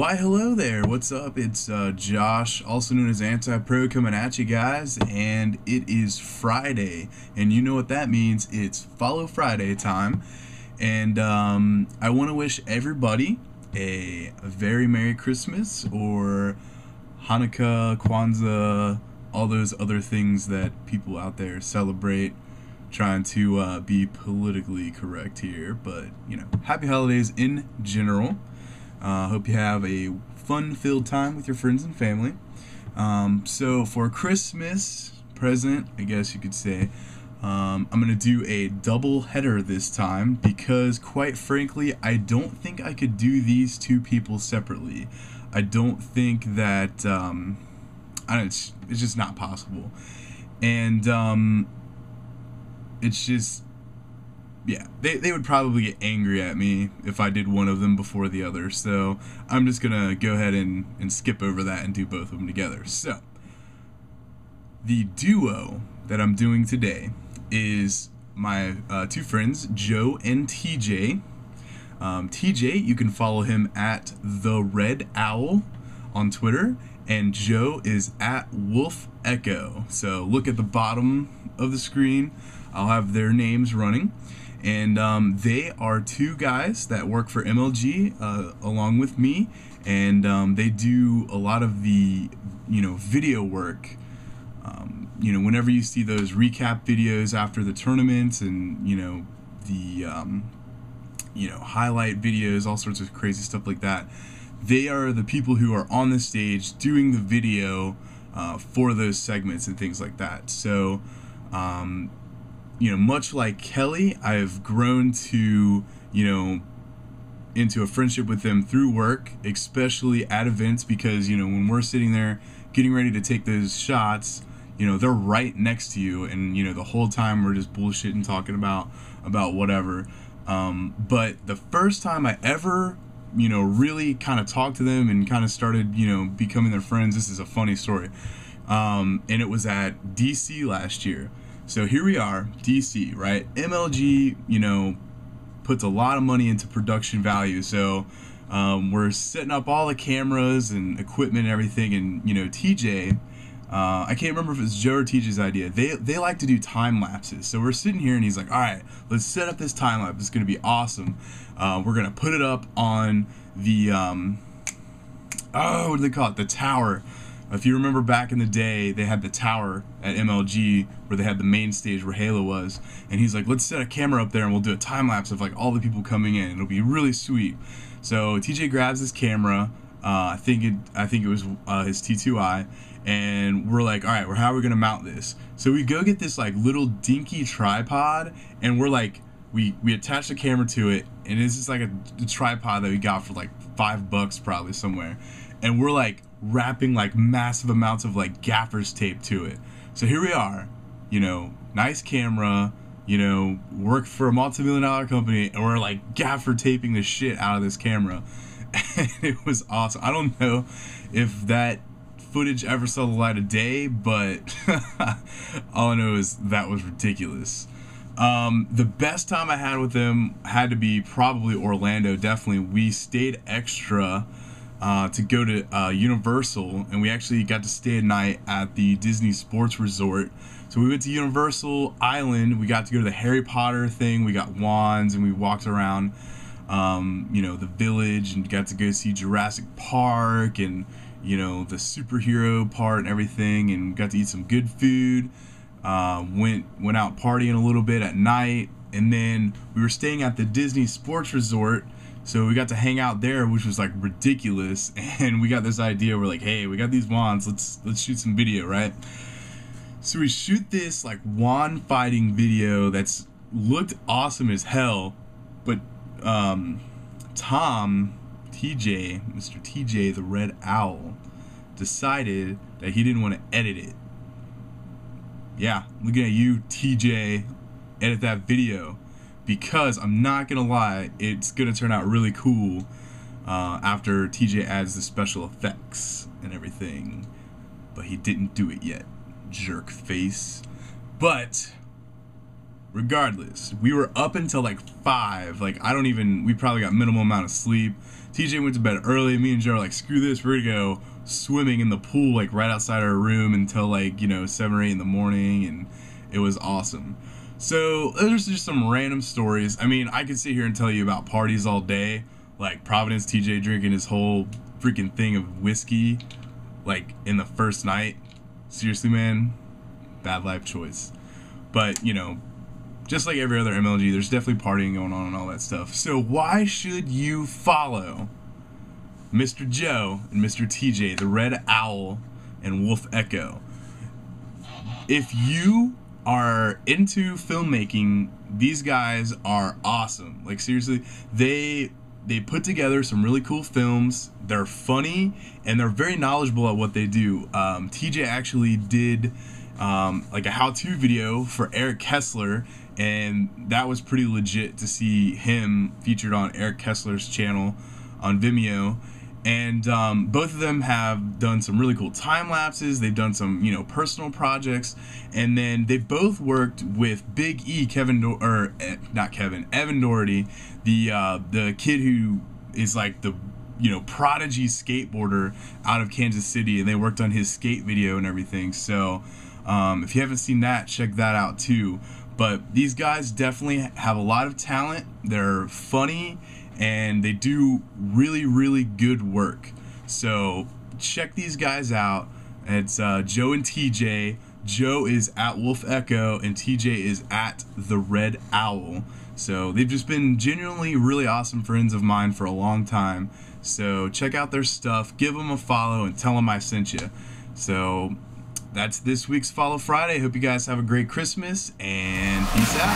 Why, hello there. What's up? It's Josh, also known as Anti-Pro, coming at you guys, and it is Friday, and you know what that means. It's Follow Friday time, and I want to wish everybody a very Merry Christmas, or Hanukkah, Kwanzaa, all those other things that people out there celebrate, trying to be politically correct here, but, you know, happy holidays in general. Hope you have a fun-filled time with your friends and family. So for Christmas present, I guess you could say, I'm going to do a double header this time because, quite frankly, I don't think I could do these two people separately. I don't think that, it's just not possible. And it's just, yeah, they would probably get angry at me if I did one of them before the other. So I'm just going to go ahead and skip over that and do both of them together. So the duo that I'm doing today is my two friends, Joe and TJ. TJ, you can follow him at The Red Owl on Twitter, and Joe is at Wolf Echo. So look at the bottom of the screen. I'll have their names running. And they are two guys that work for MLG along with me, and they do a lot of the, video work. Whenever you see those recap videos after the tournaments, and the highlight videos, all sorts of crazy stuff like that, they are the people who are on the stage doing the video for those segments and things like that. So much like Kelly, I've grown to, into a friendship with them through work, especially at events, because, when we're sitting there getting ready to take those shots, they're right next to you, and, the whole time we're just bullshitting, talking about whatever. But the first time I ever, really kind of talked to them and kind of started, becoming their friends, this is a funny story. And it was at DC last year. So here we are, DC, right? MLG, puts a lot of money into production value. So we're setting up all the cameras and equipment and everything. And, TJ, I can't remember if it's Joe or TJ's idea. They like to do time lapses. So we're sitting here and he's like, all right, let's set up this time lapse. It's going to be awesome. We're going to put it up on the, what do they call it? The tower. If you remember back in the day, they had the tower at MLG where they had the main stage where Halo was. And he's like, let's set a camera up there and we'll do a time lapse of like all the people coming in. It'll be really sweet. So TJ grabs his camera. I think it was his T2i. And we're like, all right, how are we going to mount this? So we go get this like little dinky tripod, and we're like, we attach the camera to it. And it's just like a tripod that we got for like $5 probably somewhere. And we're like wrapping like massive amounts of like gaffer's tape to it. So here we are, nice camera, work for a multi-million-dollar company, and we're like gaffer taping the shit out of this camera. And it was awesome. I don't know if that footage ever saw the light of day, but all I know is that was ridiculous. The best time I had with them had to be probably Orlando. Definitely, we stayed extra to go to Universal, and we actually got to stay a night at the Disney Sports Resort. So we went to Universal Island. We got to go to the Harry Potter thing. We got wands, and we walked around, the village, and got to go see Jurassic Park, and the superhero part and everything, and got to eat some good food. Went out partying a little bit at night, and then we were staying at the Disney Sports Resort. So we got to hang out there, which was like ridiculous, and we got this idea. We're like, hey, we got these wands. Let's shoot some video, right? So we shoot this like wand fighting video that's looked awesome as hell, but Tom, TJ, Mr. TJ, the Red Owl, decided that he didn't want to edit it. Yeah, looking at you, TJ, edit that video. Because I'm not gonna lie, it's gonna turn out really cool after TJ adds the special effects and everything. But he didn't do it yet, jerk face. But regardless, we were up until like 5. Like, we probably got minimal amount of sleep. TJ went to bed early. Me and Joe were like, screw this, we're gonna go swimming in the pool, like right outside our room until like, 7 or 8 in the morning, and it was awesome. So there's just some random stories. I mean, I could sit here and tell you about parties all day, like Providence TJ drinking his whole freaking thing of whiskey, like in the first night. Seriously, man, bad life choice. But, just like every other MLG, there's definitely partying going on and all that stuff. So why should you follow Mr. Joe and Mr. TJ, the Red Owl and Wolf Echo? If you are into filmmaking, these guys are awesome. Like, seriously, they put together some really cool films. They're funny and they're very knowledgeable at what they do. TJ actually did like a how-to video for Eric Kessler, and that was pretty legit to see him featured on Eric Kessler's channel on Vimeo. And both of them have done some really cool time lapses. They've done some, personal projects, and then they've both worked with Big E, Evan Doherty, the kid who is like the prodigy skateboarder out of Kansas City, and they worked on his skate video and everything. So if you haven't seen that, check that out too. But these guys definitely have a lot of talent. They're funny and they do really, really good work. So check these guys out. It's Joe and TJ. Joe is at Wolf Echo and TJ is at the Red Owl. So they've just been genuinely really awesome friends of mine for a long time. So check out their stuff, give them a follow, and tell them I sent you. So that's this week's Follow Friday. Hope you guys have a great Christmas, and peace out.